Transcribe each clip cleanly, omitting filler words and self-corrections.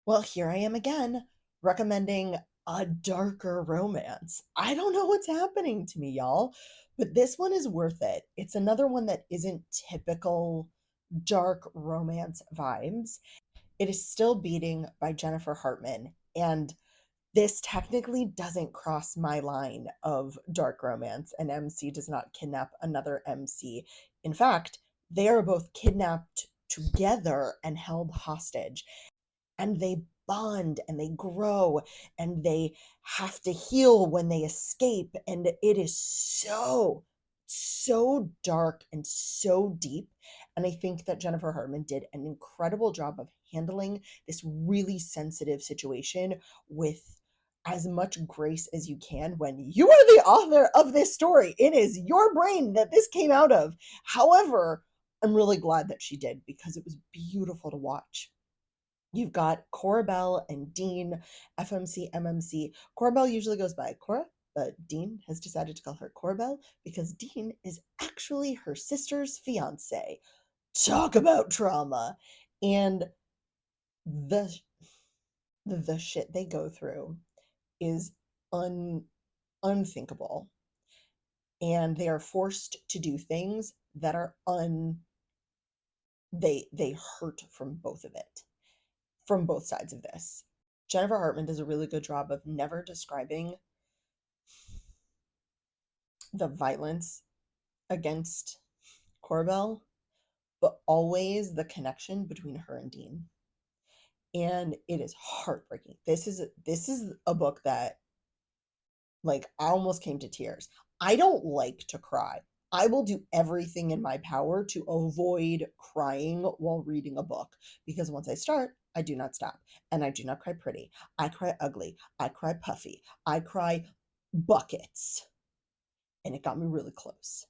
Well, here I am again, recommending a darker romance. I don't know what's happening to me, y'all, but this one is worth it. It's another one that isn't typical dark romance vibes. It is still Beating by Jennifer Hartmann, and this technically doesn't cross my line of dark romance. An MC does not kidnap another MC. In fact, they are both kidnapped together and held hostage, and they bond and they grow and they have to heal when they escape. And it is so dark and so deep. And I think that Jennifer Hartman did an incredible job of handling this really sensitive situation with as much grace as you can when you are the author of this story. It is your brain that this came out of. However, I'm really glad that she did because it was beautiful to watch. You've got Cora Bell and Dean, FMC, MMC. Cora Bell usually goes by Cora, but Dean has decided to call her Cora Bell because Dean is actually her sister's fiance. Talk about trauma. And the the shit they go through is un unthinkable. And they are forced to do things that are they hurt from both of it, from both sides of this. Jennifer Hartman does a really good job of never describing the violence against Corbell, but always the connection between her and Dean. And it is heartbreaking. This is a book that, like, I almost came to tears. I don't like to cry. I will do everything in my power to avoid crying while reading a book because once I start, I do not stop. And I do not cry pretty. I cry ugly. I cry puffy. I cry buckets. And it got me really close.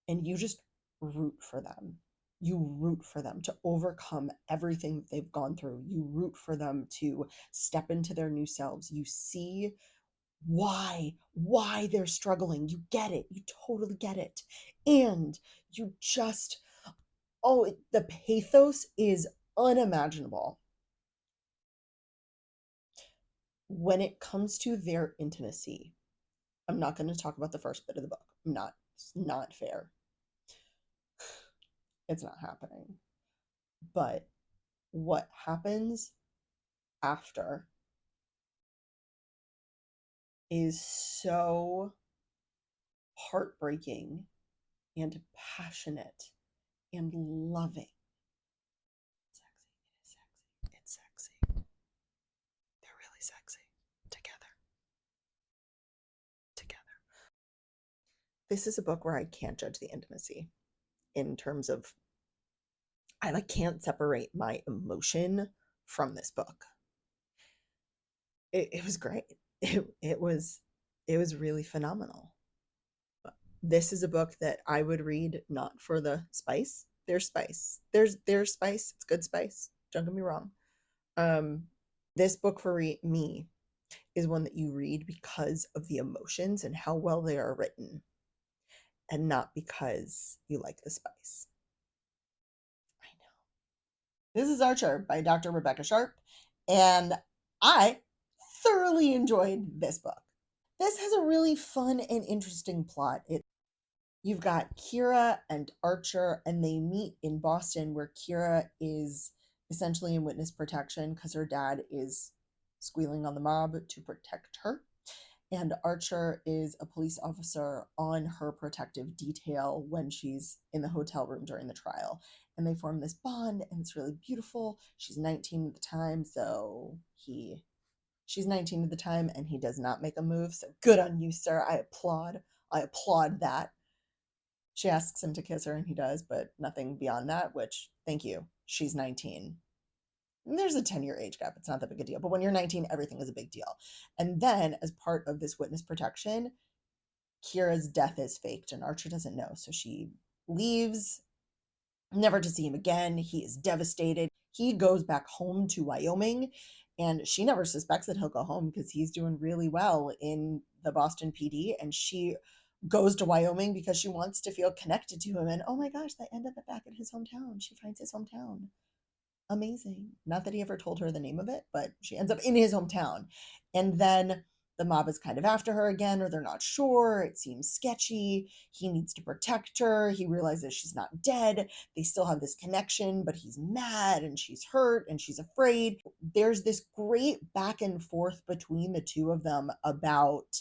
And you just root for them. You root for them to overcome everything that they've gone through. You root for them to step into their new selves. You see why they're struggling. You get it. You totally get it. And you just, the pathos is unimaginable when it comes to their intimacy. I'm not going to talk about the first bit of the book. I'm not. It's not fair. It's not happening. But what happens after is so heartbreaking and passionate and loving. It's sexy. It is sexy. It's sexy. They're really sexy together. Together. This is a book where I can't judge the intimacy in terms of I like can't separate my emotion from this book. It was great. It was really phenomenal. This is a book that I would read not for the spice. There's spice. There's spice. It's good spice. Don't get me wrong. Um, this book for me is one that you read because of the emotions and how well they are written, and not because you like the spice. I know. This is Archer by Dr. Rebecca Sharp, and I thoroughly enjoyed this book. This has a really fun and interesting plot. You've got Kira and Archer, and they meet in Boston, where Kira is essentially in witness protection because her dad is squealing on the mob to protect her. And Archer is a police officer on her protective detail when she's in the hotel room during the trial. And they form this bond, and it's really beautiful. She's 19 at the time, so she's 19 at the time, and he does not make a move. So good on you, sir. I applaud. I applaud that. She asks him to kiss her, and he does, but nothing beyond that, which, thank you. She's 19. And there's a 10-year age gap. It's not that big a deal. But when you're 19, everything is a big deal. And then, as part of this witness protection, Kira's death is faked, and Archer doesn't know. So she leaves, never to see him again. He is devastated. He goes back home to Wyoming, and she never suspects that he'll go home because he's doing really well in the Boston PD. And she goes to Wyoming because she wants to feel connected to him. And oh my gosh, they end up back at his hometown. She finds his hometown. amazing. Not that he ever told her the name of it, but she ends up in his hometown. And then the mob is kind of after her again, or they're not sure. It seems sketchy. He needs to protect her. He realizes she's not dead. They still have this connection, but he's mad and she's hurt and she's afraid. There's this great back and forth between the two of them about,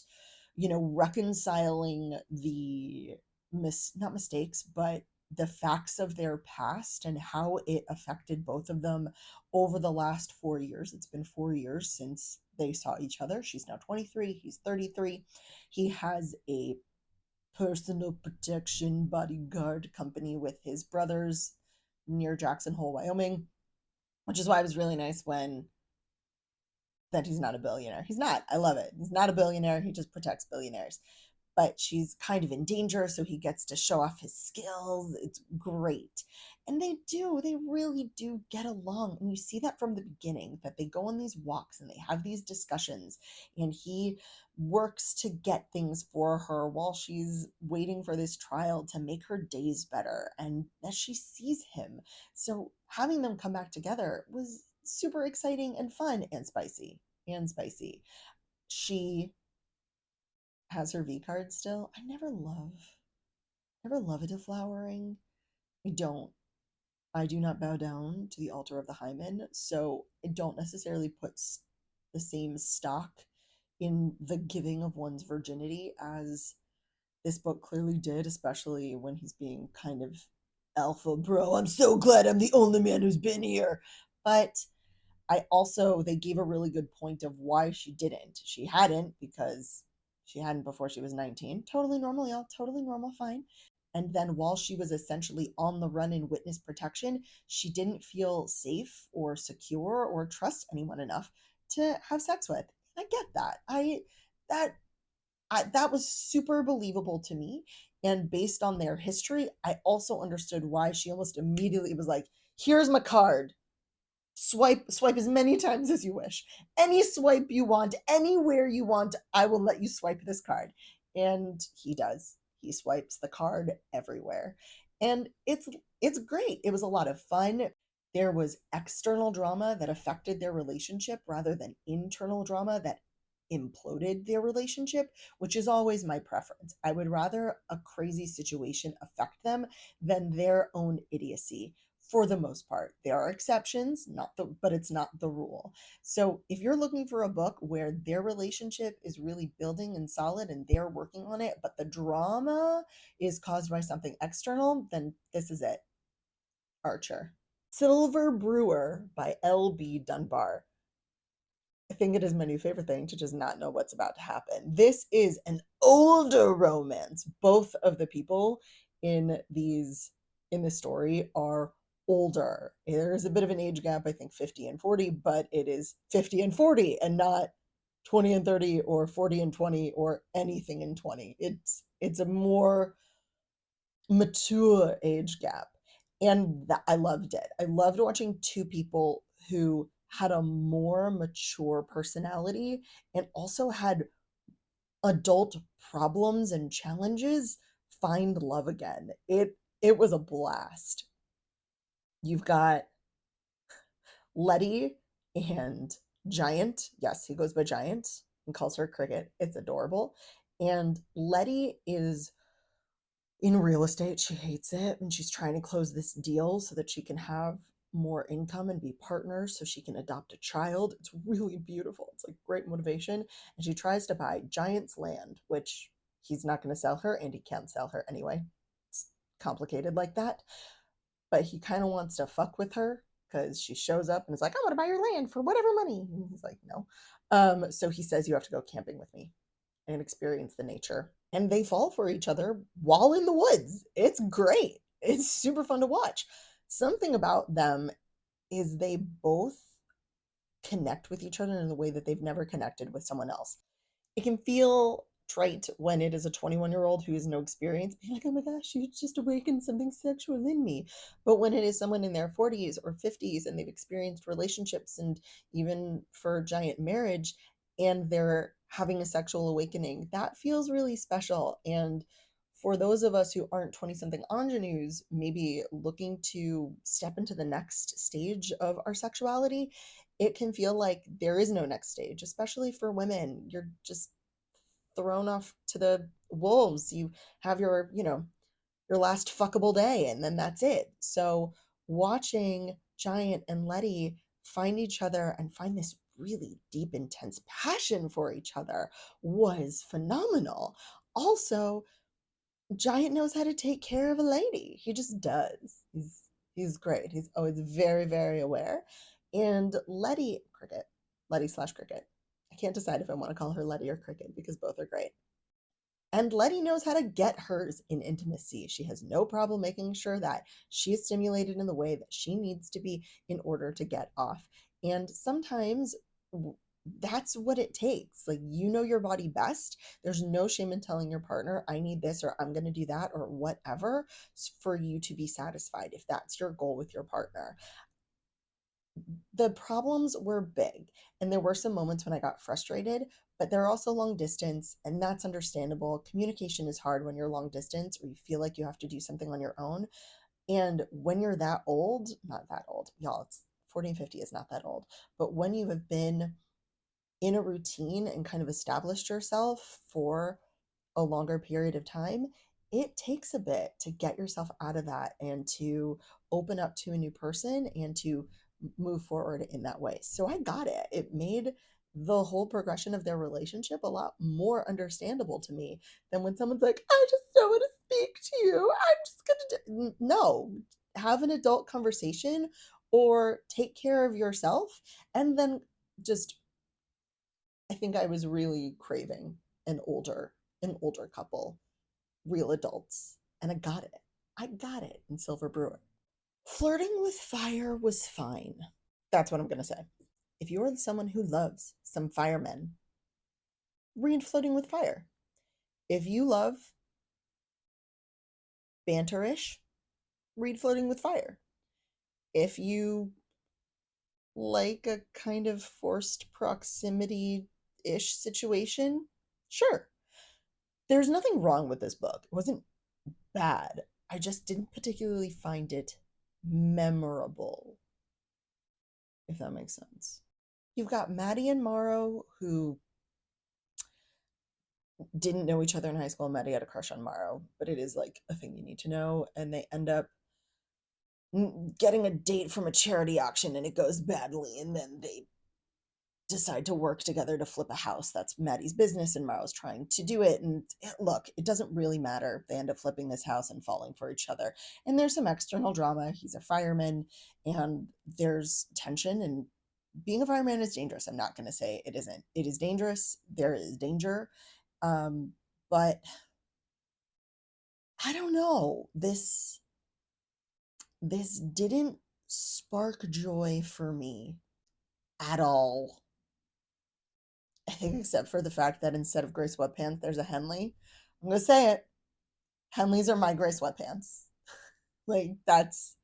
reconciling the not mistakes, but the facts of their past and how it affected both of them over the last 4 years. It's been 4 years since they saw each other. She's now 23, he's 33. He has a personal protection bodyguard company with his brothers near Jackson Hole, Wyoming, which is why it was really nice when that he's not a billionaire. He's not. I love it. He's not a billionaire. He just protects billionaires. But she's kind of in danger, so he gets to show off his skills. It's great. And they really do get along. And you see that from the beginning, that they go on these walks and they have these discussions, and he works to get things for her while she's waiting for this trial to make her days better and as she sees him. So having them come back together was super exciting and fun and spicy. And spicy. She has her V card still. I never love a deflowering. I don't. I do not bow down to the altar of the hymen, so I don't necessarily put the same stock in the giving of one's virginity as this book clearly did, especially when he's being kind of alpha bro. I'm so glad I'm the only man who's been here. But they gave a really good point of why she didn't. She hadn't because she hadn't before she was 19. Totally normal, y'all. Totally normal, fine. And then while she was essentially on the run in witness protection, she didn't feel safe or secure or trust anyone enough to have sex with. I get that. That that was super believable to me. And based on their history, I also understood why she almost immediately was like, here's my card, swipe as many times as you wish, any swipe you want, anywhere you want, I will let you swipe this card. And he does. He swipes the card everywhere, and it's great. It was a lot of fun. There was external drama that affected their relationship rather than internal drama that imploded their relationship, which is always my preference. I would rather a crazy situation affect them than their own idiocy. For the most part, there are exceptions, but it's not the rule. So if you're looking for a book where their relationship is really building and solid and they're working on it, but the drama is caused by something external, then this is it. Archer. Silver Brewer by L.B. Dunbar. I think it is my new favorite thing to just not know what's about to happen. This is an older romance. Both of the people in the story are older. There's a bit of an age gap, I think 50 and 40, but it is 50 and 40 and not 20 and 30 or 40 and 20 or anything in 20. It's a more mature age gap. And I loved it. I loved watching two people who had a more mature personality and also had adult problems and challenges find love again. It was a blast. You've got Letty and Giant. Yes, he goes by Giant and calls her Cricket. It's adorable. And Letty is in real estate. She hates it, and she's trying to close this deal so that she can have more income and be partners so she can adopt a child. It's really beautiful. It's like great motivation. And she tries to buy Giant's land, which he's not going to sell her, and he can't sell her anyway. It's complicated like that. But he kind of wants to fuck with her because she shows up and is like, I want to buy your land for whatever money. And he's like, no. So he says, you have to go camping with me and experience the nature. And they fall for each other while in the woods. It's great. It's super fun to watch. Something about them is they both connect with each other in a way that they've never connected with someone else. It can feel trite when it is a 21-year-old who has no experience being like, oh my gosh, you just awakened something sexual in me. But when it is someone in their 40s or 50s and they've experienced relationships and even for Giant marriage and they're having a sexual awakening, that feels really special. And for those of us who aren't 20 something ingenues, maybe looking to step into the next stage of our sexuality, it can feel like there is no next stage, especially for women. You're just thrown off to the wolves. You have your, your last fuckable day, and then that's it. So watching Giant and Letty find each other and find this really deep, intense passion for each other was phenomenal. Also, Giant knows how to take care of a lady. He just does. He's great. He's always very, very aware. And Letty slash Cricket. I can't decide if I want to call her Letty or Cricket because both are great. And Letty knows how to get hers in intimacy. She has no problem making sure that she is stimulated in the way that she needs to be in order to get off. And sometimes that's what it takes. Like, you know your body best. There's no shame in telling your partner, I need this, or I'm going to do that, or whatever, for you to be satisfied if that's your goal with your partner. The problems were big, and there were some moments when I got frustrated, but they're also long distance, and that's understandable. Communication is hard when you're long distance or you feel like you have to do something on your own. And when you're that old, not that old, y'all, it's 40 and 50 is not that old, but when you have been in a routine and kind of established yourself for a longer period of time, it takes a bit to get yourself out of that and to open up to a new person and to move forward in that way. So I got it. It made the whole progression of their relationship a lot more understandable to me than when someone's like, I just don't want to speak to you. I'm just going to no, have an adult conversation or take care of yourself. And then just, I think I was really craving an older an older couple, real adults, and I got it. I got it in Silver Brewer. Flirting with Fire was fine. That's what I'm going to say. If you're someone who loves some firemen, read Flirting with Fire. If you love banterish, read Flirting with Fire. If you like a kind of forced proximity ish situation, sure. There's nothing wrong with this book. It wasn't bad. I just didn't particularly find it memorable, if that makes sense. You've got Maddie and Morrow, who didn't know each other in high school. Maddie had a crush on Morrow, but it is like a thing you need to know. And they end up getting a date from a charity auction and it goes badly. And then they decide to work together to flip a house. That's Maddie's business, and Morrow's trying to do it. And look, it doesn't really matter. They end up flipping this house and falling for each other. And there's some external drama. He's a fireman, and there's tension. And being a fireman is dangerous. I'm not going to say it isn't. It is dangerous. There is danger. But I don't know. This didn't spark joy for me at all. I think except for the fact that instead of gray sweatpants, there's a Henley. I'm gonna say it. Henleys are my gray sweatpants. Like, that's,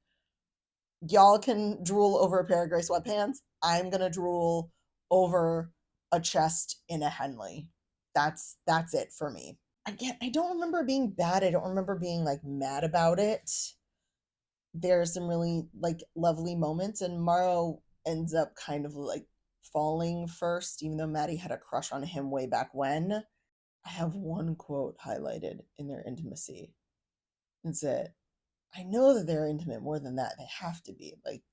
y'all can drool over a pair of gray sweatpants. I'm gonna drool over a chest in a Henley. That's it for me. I don't remember being bad. I don't remember being like mad about it. There's some really like lovely moments, and Morrow ends up kind of like falling first, even though Maddie had a crush on him way back when. I have one quote highlighted in their intimacy. It's it. I know that they're intimate more than that. They have to be. Like,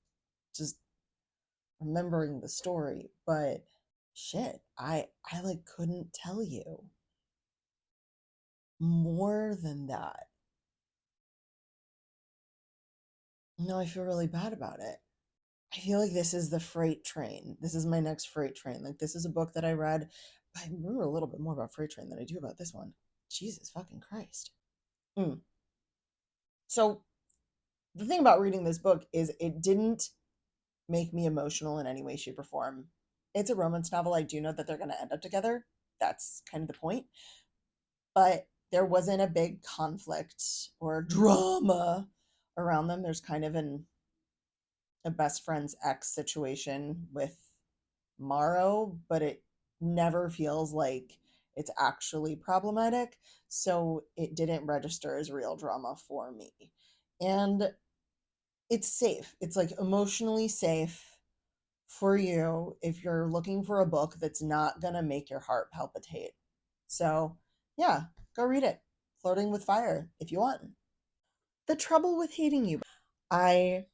just remembering the story. But shit, I like couldn't tell you more than that. No, I feel really bad about it. I feel like this is the freight train. This is my next freight train. Like, this is a book that I read. I remember a little bit more about Freight Train than I do about this one. Jesus fucking Christ. So, the thing about reading this book is it didn't make me emotional in any way, shape, or form. It's a romance novel. I do know that they're going to end up together. That's kind of the point. But there wasn't a big conflict or drama around them. There's kind of a best friend's ex situation with Morrow, but it never feels like It's actually problematic. So it didn't register as real drama for me. And it's safe. It's like emotionally safe for you if you're looking for a book that's not going to make your heart palpitate. So, yeah, go read it. Flirting with Fire if you want. The Trouble with Hating You. I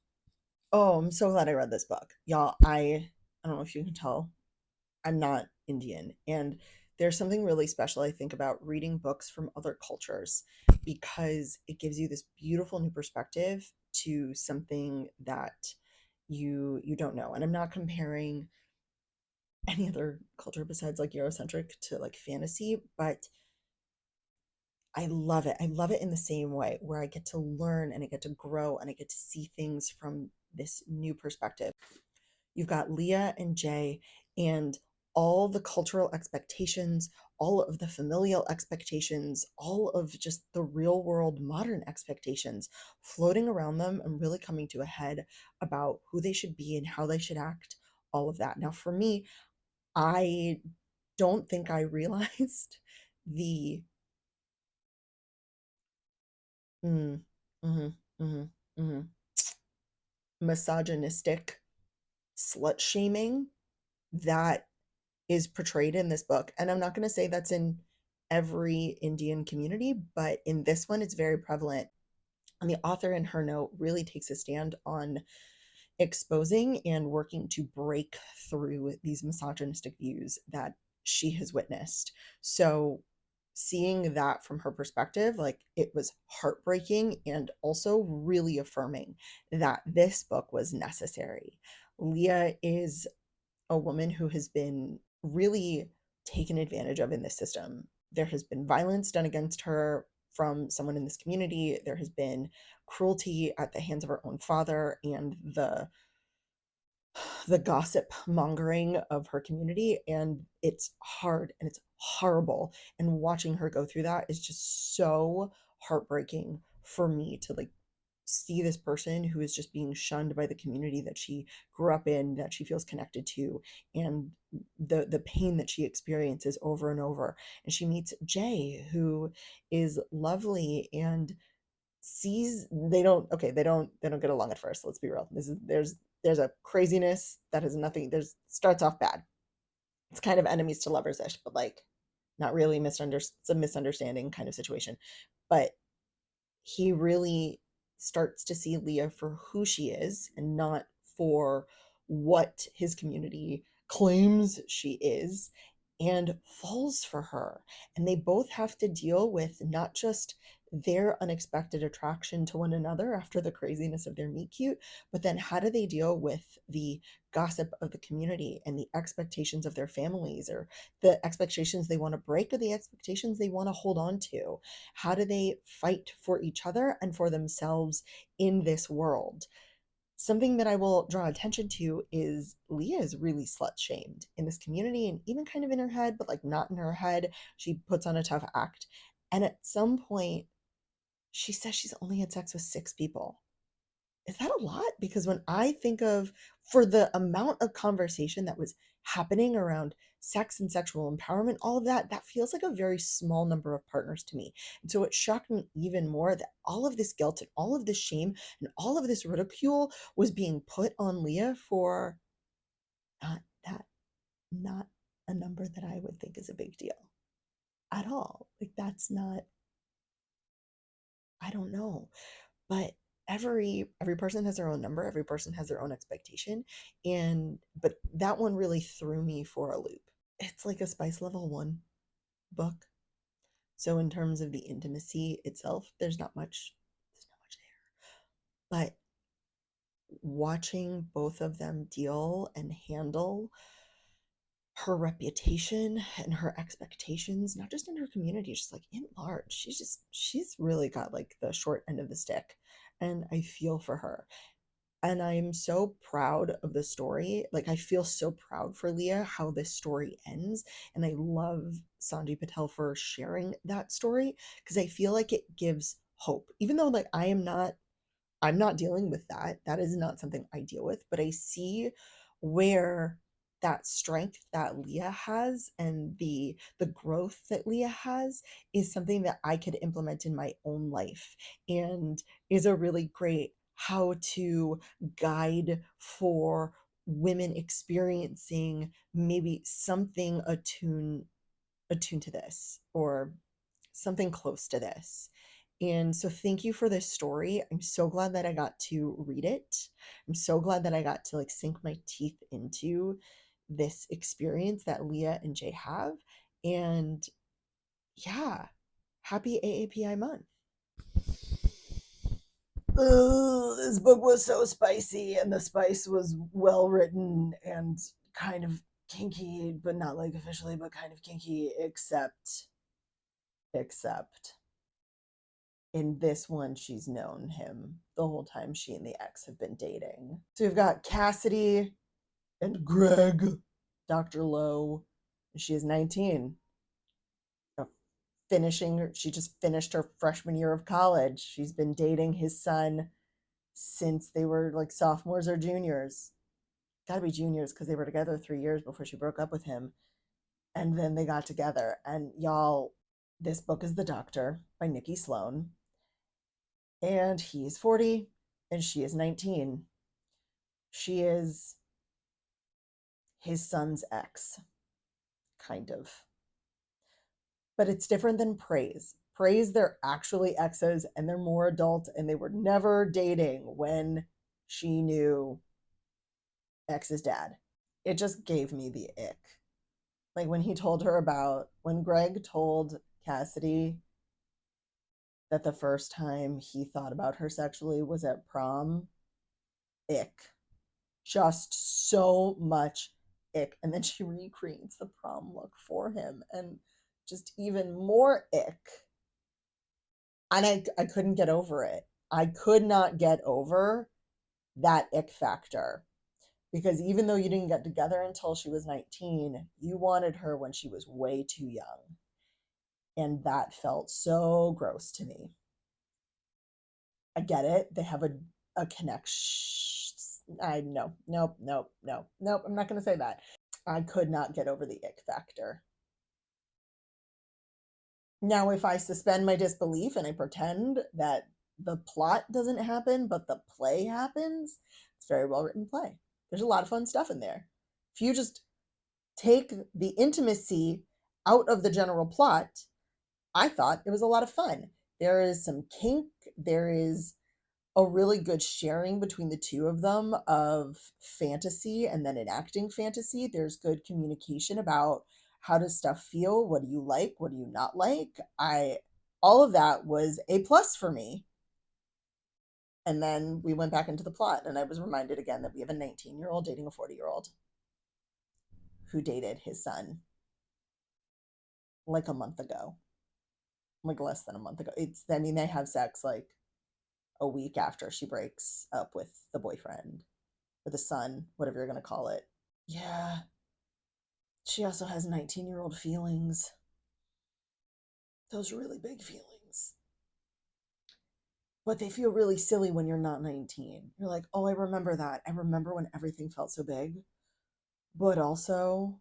Oh, I'm so glad I read this book. Y'all, I don't know if you can tell, I'm not Indian, and there's something really special I think about reading books from other cultures because it gives you this beautiful new perspective to something that you don't know. And I'm not comparing any other culture besides like Eurocentric to like fantasy, but I love it. I love it in the same way where I get to learn and I get to grow and I get to see things from this new perspective. You've got Leah and Jay and all the cultural expectations, all of the familial expectations, all of just the real world modern expectations floating around them and really coming to a head about who they should be and how they should act, all of that. Now, for me, I don't think I realized the mm, mhm, mhm, mhm, misogynistic slut shaming that is portrayed in this book. And I'm not going to say that's in every Indian community, but in this one, it's very prevalent. And the author in her note really takes a stand on exposing and working to break through these misogynistic views that she has witnessed. So, seeing that from her perspective, like it was heartbreaking and also really affirming that this book was necessary. Leah is a woman who has been really taken advantage of in this system. There has been violence done against her from someone in this community. There has been cruelty at the hands of her own father and the gossip mongering of her community, and it's hard and it's horrible, and watching her go through that is just so heartbreaking for me to like see this person who is just being shunned by the community that she grew up in, that she feels connected to, and the pain that she experiences over and over. And she meets Jay, who is lovely and sees they don't get along at first. Let's be real. This is there's a craziness that has nothing. There's starts off bad. It's kind of enemies to lovers ish, but like not really it's a misunderstanding kind of situation. But he really starts to see Leah for who she is and not for what his community claims she is, and falls for her. And they both have to deal with not just their unexpected attraction to one another after the craziness of their meet cute, but then how do they deal with the gossip of the community and the expectations of their families, or the expectations they want to break or the expectations they want to hold on to? How do they fight for each other and for themselves in this world? Something that I will draw attention to is Leah is really slut shamed in this community and even kind of in her head, but like not in her head. She puts on a tough act. And at some point, she says she's only had sex with 6 people. Is that a lot? Because when I think of for the amount of conversation that was happening around sex and sexual empowerment, all of that, that feels like a very small number of partners to me. And so it shocked me even more that all of this guilt and all of this shame and all of this ridicule was being put on Leah for not that, not a number that I would think is a big deal at all. Like that's not, I don't know. But every person has their own number, every person has their own expectation, and but that one really threw me for a loop. It's like a spice level 1 book, so in terms of the intimacy itself, there's not much there, but watching both of them deal and handle her reputation and her expectations, not just in her community, just like in large, she's really got like the short end of the stick, and I feel for her. And I'm so proud of the story. Like I feel so proud for Leah how this story ends. And I love Sanjay Patel for sharing that story because I feel like it gives hope. Even though like I'm not dealing with that. That is not something I deal with, but I see where that strength that Leah has and the growth that Leah has is something that I could implement in my own life, and is a really great how to guide for women experiencing maybe something attuned to this, or something close to this. And so thank you for this story. I'm so glad that I got to read it. I'm so glad that I got to like sink my teeth into this experience that Leah and Jay have. And yeah, happy AAPI month. Ugh, this book was so spicy, and the spice was well written and kind of kinky, but not like officially, but kind of kinky, except in this one, she's known him the whole time she and the ex have been dating. So we've got Cassidy and Greg, Dr. Lowe. She is 19. She just finished her freshman year of college. She's been dating his son since they were like sophomores or juniors. Gotta be juniors because they were together 3 years before she broke up with him. And then they got together. And y'all, this book is The Doctor by Nikki Sloane. And he's 40 and she is 19. She is his son's ex, kind of. But it's different than Praise. Praise, they're actually exes and they're more adult, and they were never dating when she knew ex's dad. It just gave me the ick. Like when Greg told Cassidy that the first time he thought about her sexually was at prom, ick. Just so much ick. And then she recreates the prom look for him, and just even more ick. And I couldn't get over it. I could not get over that ick factor, because even though you didn't get together until she was 19, you wanted her when she was way too young. And that felt so gross to me. I get it. They have a connection. Nope. I'm not going to say that. I could not get over the ick factor. Now, if I suspend my disbelief and I pretend that the plot doesn't happen, but the play happens, it's a very well written play. There's a lot of fun stuff in there. If you just take the intimacy out of the general plot, I thought it was a lot of fun. There is some kink. There is a really good sharing between the two of them of fantasy and then enacting fantasy. There's good communication about how does stuff feel, what do you like, what do you not like. All of that was a plus for me. And then we went back into the plot, and I was reminded again that we have a 19-year-old dating a 40-year-old who dated his son like a month ago, like less than a month ago. They have sex like a week after she breaks up with the boyfriend or the son, whatever you're going to call it. Yeah. She also has 19-year-old feelings. Those really big feelings. But they feel really silly when you're not 19. You're like, oh, I remember that. I remember when everything felt so big. But also,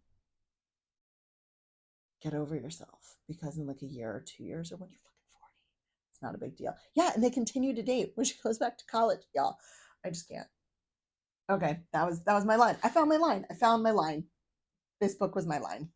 get over yourself, because in like a year or 2 years, or when you're fucking 40, it's not a big deal. Yeah, and they continue to date when she goes back to college. Y'all, I just can't. Okay, that was my line. I found my line. This book was my line.